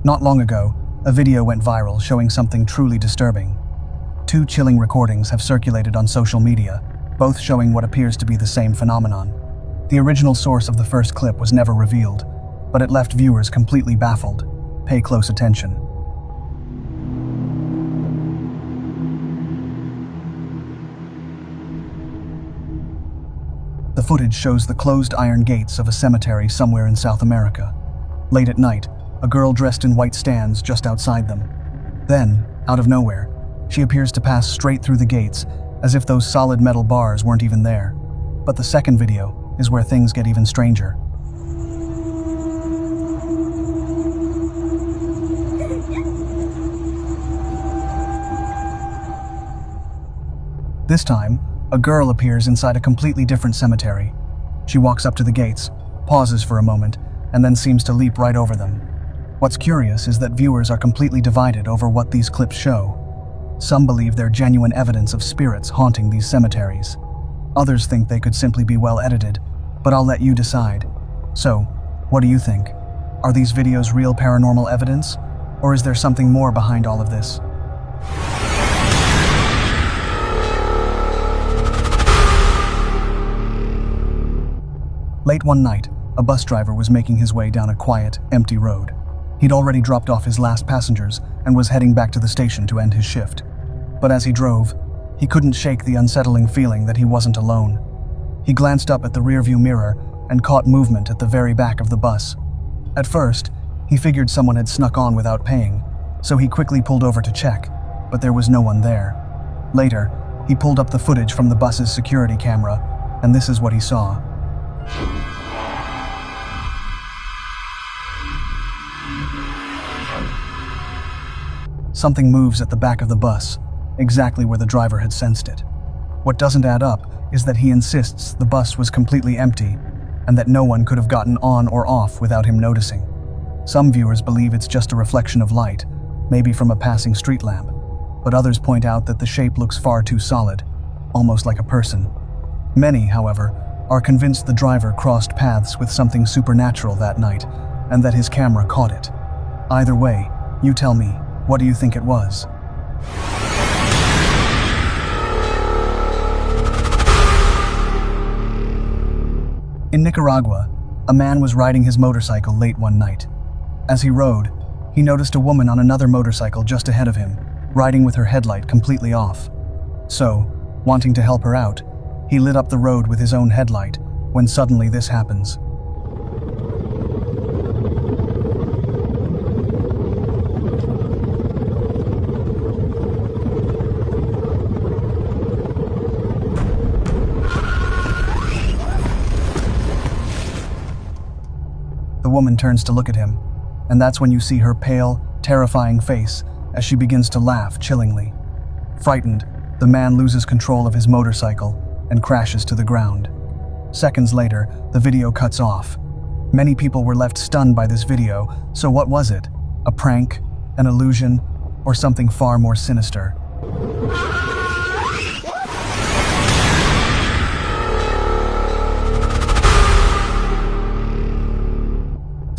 Not long ago, a video went viral showing something truly disturbing. Two chilling recordings have circulated on social media, both showing what appears to be the same phenomenon. The original source of the first clip was never revealed, but it left viewers completely baffled. Pay close attention. The footage shows the closed iron gates of a cemetery somewhere in South America. Late at night, a girl dressed in white stands just outside them. Then, out of nowhere, she appears to pass straight through the gates, as if those solid metal bars weren't even there. But the second video is where things get even stranger. This time, a girl appears inside a completely different cemetery. She walks up to the gates, pauses for a moment, and then seems to leap right over them. What's curious is that viewers are completely divided over what these clips show. Some believe they're genuine evidence of spirits haunting these cemeteries. Others think they could simply be well edited, but I'll let you decide. So, what do you think? Are these videos real paranormal evidence, or is there something more behind all of this? Late one night, a bus driver was making his way down a quiet, empty road. He'd already dropped off his last passengers and was heading back to the station to end his shift. But as he drove, he couldn't shake the unsettling feeling that he wasn't alone. He glanced up at the rearview mirror and caught movement at the very back of the bus. At first, he figured someone had snuck on without paying, so he quickly pulled over to check, but there was no one there. Later, he pulled up the footage from the bus's security camera, and this is what he saw. Something moves at the back of the bus, exactly where the driver had sensed it. What doesn't add up is that he insists the bus was completely empty and that no one could have gotten on or off without him noticing. Some viewers believe it's just a reflection of light, maybe from a passing street lamp, but others point out that the shape looks far too solid, almost like a person. Many, however, are convinced the driver crossed paths with something supernatural that night and that his camera caught it. Either way, you tell me, what do you think it was? In Nicaragua, a man was riding his motorcycle late one night. As he rode, he noticed a woman on another motorcycle just ahead of him, riding with her headlight completely off. So, wanting to help her out, he lit up the road with his own headlight, when suddenly this happens. The woman turns to look at him, and that's when you see her pale, terrifying face as she begins to laugh chillingly. Frightened, the man loses control of his motorcycle and crashes to the ground. Seconds later, the video cuts off. Many people were left stunned by this video, so what was it? A prank? An illusion? Or something far more sinister?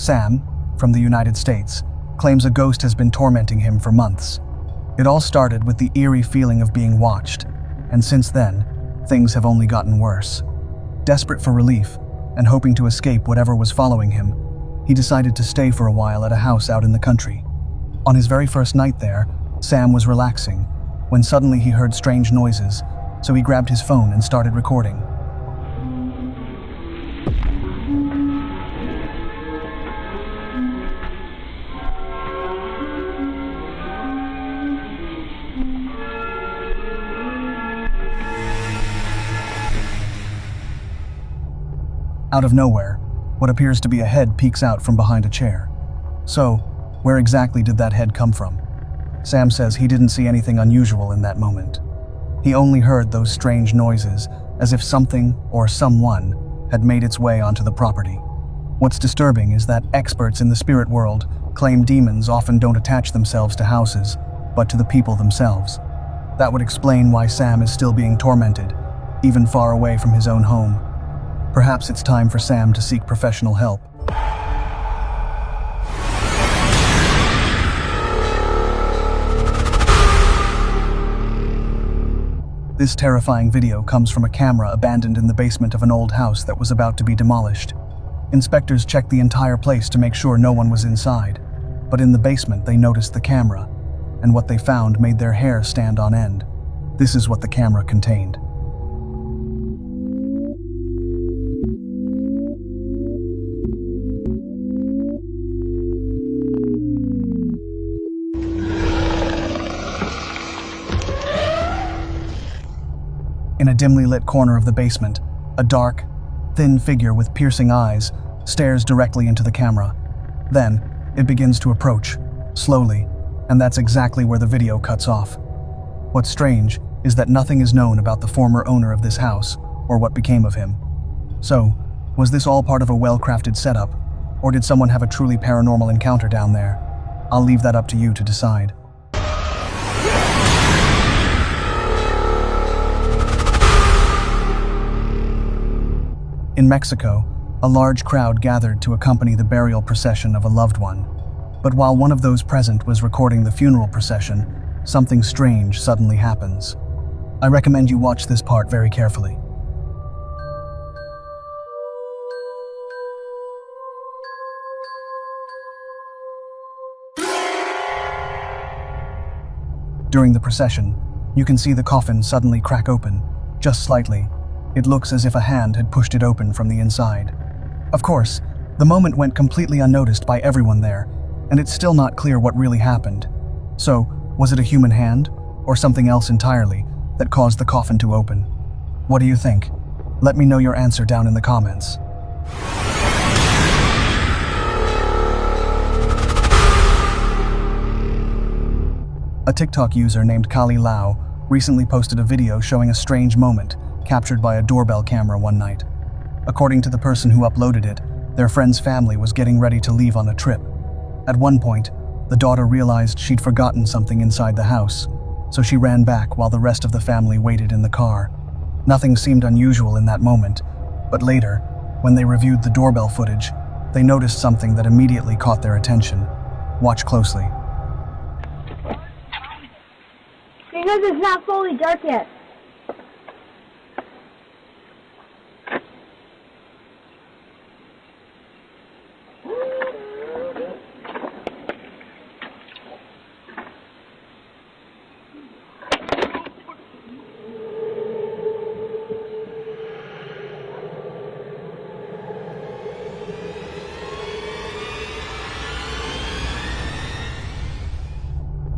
Sam, from the United States, claims a ghost has been tormenting him for months. It all started with the eerie feeling of being watched, and since then, things have only gotten worse. Desperate for relief, and hoping to escape whatever was following him, he decided to stay for a while at a house out in the country. On his very first night there, Sam was relaxing, when suddenly he heard strange noises, so he grabbed his phone and started recording. Out of nowhere, what appears to be a head peeks out from behind a chair. So, where exactly did that head come from? Sam says he didn't see anything unusual in that moment. He only heard those strange noises, as if something or someone had made its way onto the property. What's disturbing is that experts in the spirit world claim demons often don't attach themselves to houses, but to the people themselves. That would explain why Sam is still being tormented, even far away from his own home. Perhaps it's time for Sam to seek professional help. This terrifying video comes from a camera abandoned in the basement of an old house that was about to be demolished. Inspectors checked the entire place to make sure no one was inside, but in the basement they noticed the camera, and what they found made their hair stand on end. This is what the camera contained. In a dimly lit corner of the basement, a dark, thin figure with piercing eyes stares directly into the camera. Then, it begins to approach, slowly, and that's exactly where the video cuts off. What's strange is that nothing is known about the former owner of this house, or what became of him. So, was this all part of a well-crafted setup, or did someone have a truly paranormal encounter down there? I'll leave that up to you to decide. In Mexico, a large crowd gathered to accompany the burial procession of a loved one. But while one of those present was recording the funeral procession, something strange suddenly happens. I recommend you watch this part very carefully. During the procession, you can see the coffin suddenly crack open, just slightly. It looks as if a hand had pushed it open from the inside. Of course, the moment went completely unnoticed by everyone there, and it's still not clear what really happened. So, was it a human hand, or something else entirely, that caused the coffin to open? What do you think? Let me know your answer down in the comments. A TikTok user named Kali Lau recently posted a video showing a strange moment captured by a doorbell camera one night. According to the person who uploaded it, their friend's family was getting ready to leave on a trip. At one point, the daughter realized she'd forgotten something inside the house, so she ran back while the rest of the family waited in the car. Nothing seemed unusual in that moment, but later, when they reviewed the doorbell footage, they noticed something that immediately caught their attention. Watch closely. Because it's not fully dark yet.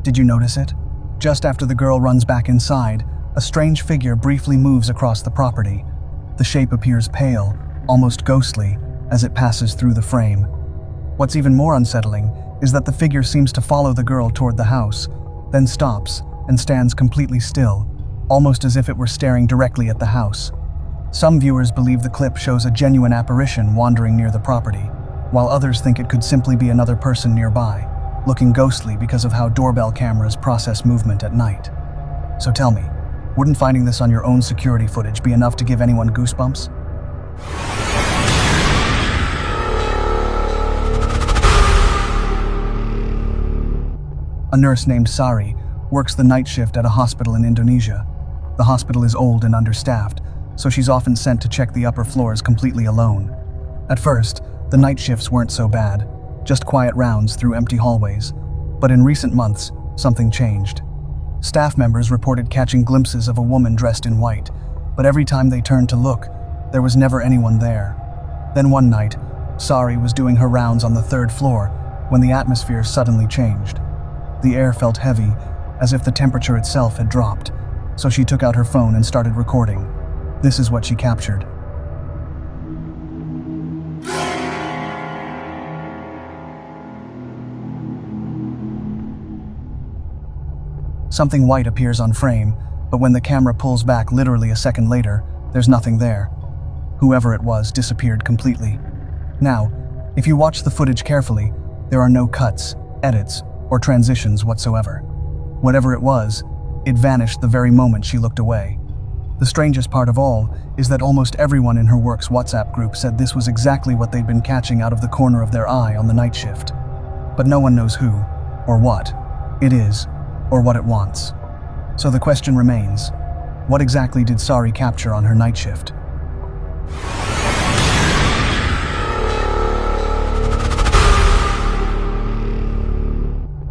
Did you notice it? Just after the girl runs back inside, a strange figure briefly moves across the property. The shape appears pale, almost ghostly, as it passes through the frame. What's even more unsettling is that the figure seems to follow the girl toward the house, then stops and stands completely still, almost as if it were staring directly at the house. Some viewers believe the clip shows a genuine apparition wandering near the property, while others think it could simply be another person nearby, looking ghostly because of how doorbell cameras process movement at night. So tell me, wouldn't finding this on your own security footage be enough to give anyone goosebumps? A nurse named Sari works the night shift at a hospital in Indonesia. The hospital is old and understaffed, so she's often sent to check the upper floors completely alone. At first, the night shifts weren't so bad, just quiet rounds through empty hallways. But in recent months, something changed. Staff members reported catching glimpses of a woman dressed in white, but every time they turned to look, there was never anyone there. Then one night, Sari was doing her rounds on the third floor when the atmosphere suddenly changed. The air felt heavy, as if the temperature itself had dropped, so she took out her phone and started recording. This is what she captured. Something white appears on frame, but when the camera pulls back literally a second later, there's nothing there. Whoever it was disappeared completely. Now, if you watch the footage carefully, there are no cuts, edits, or transitions whatsoever. Whatever it was, it vanished the very moment she looked away. The strangest part of all is that almost everyone in her work's WhatsApp group said this was exactly what they'd been catching out of the corner of their eye on the night shift. But no one knows who, or what, it is, or what it wants. So the question remains, What exactly did Sari capture on her night shift?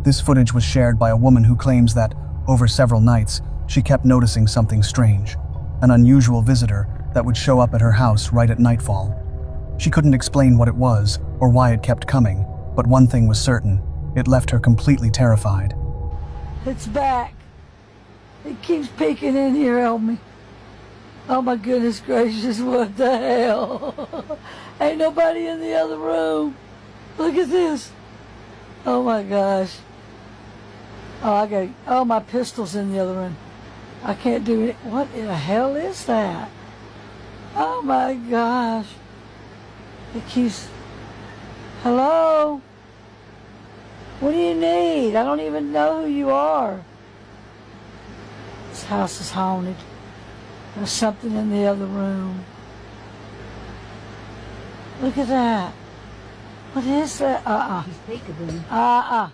This footage was shared by a woman who claims that, over several nights, she kept noticing something strange, an unusual visitor that would show up at her house right at nightfall. She couldn't explain what it was or why it kept coming, but one thing was certain: it left her completely terrified. It's back. It keeps peeking in here, help me. Oh my goodness gracious, what the hell? Ain't nobody in the other room. Look at this. Oh my gosh. Oh, my pistol's in the other room. I can't do it. What in the hell is that? Oh my gosh. It keeps... Hello? What do you need? I don't even know who you are. This house is haunted. There's something in the other room. Look at that. What is that? He's peekaboo.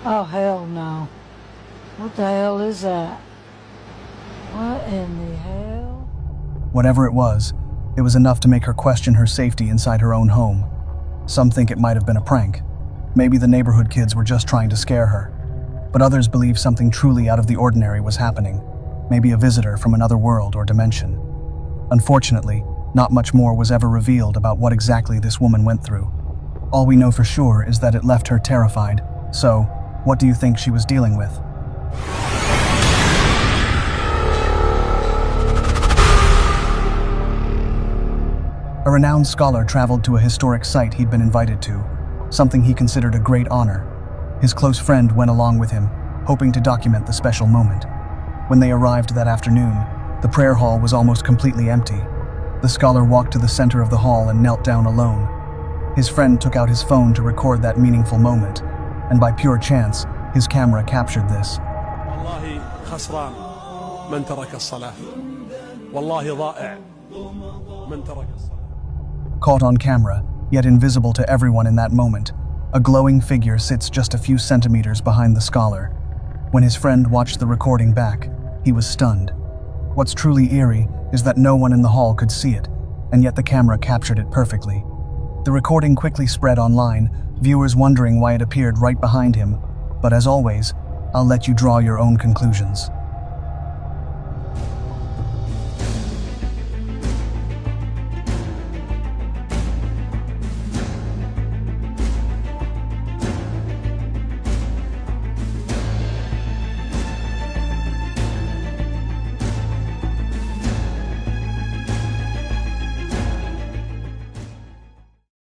Oh, hell no. What the hell is that? What in the hell? Whatever it was enough to make her question her safety inside her own home. Some think it might have been a prank. Maybe the neighborhood kids were just trying to scare her. But others believe something truly out of the ordinary was happening. Maybe a visitor from another world or dimension. Unfortunately, not much more was ever revealed about what exactly this woman went through. All we know for sure is that it left her terrified. So, what do you think she was dealing with? A renowned scholar traveled to a historic site he'd been invited to, something he considered a great honor. His close friend went along with him, hoping to document the special moment. When they arrived that afternoon, the prayer hall was almost completely empty. The scholar walked to the center of the hall and knelt down alone. His friend took out his phone to record that meaningful moment, and by pure chance, his camera captured this. والله خسران من ترك الصلاة. والله ضائع من ترك الصلاة. Caught on camera, yet invisible to everyone in that moment, a glowing figure sits just a few centimeters behind the scholar. When his friend watched the recording back, he was stunned. What's truly eerie is that no one in the hall could see it, and yet the camera captured it perfectly. The recording quickly spread online, viewers wondering why it appeared right behind him. But as always, I'll let you draw your own conclusions.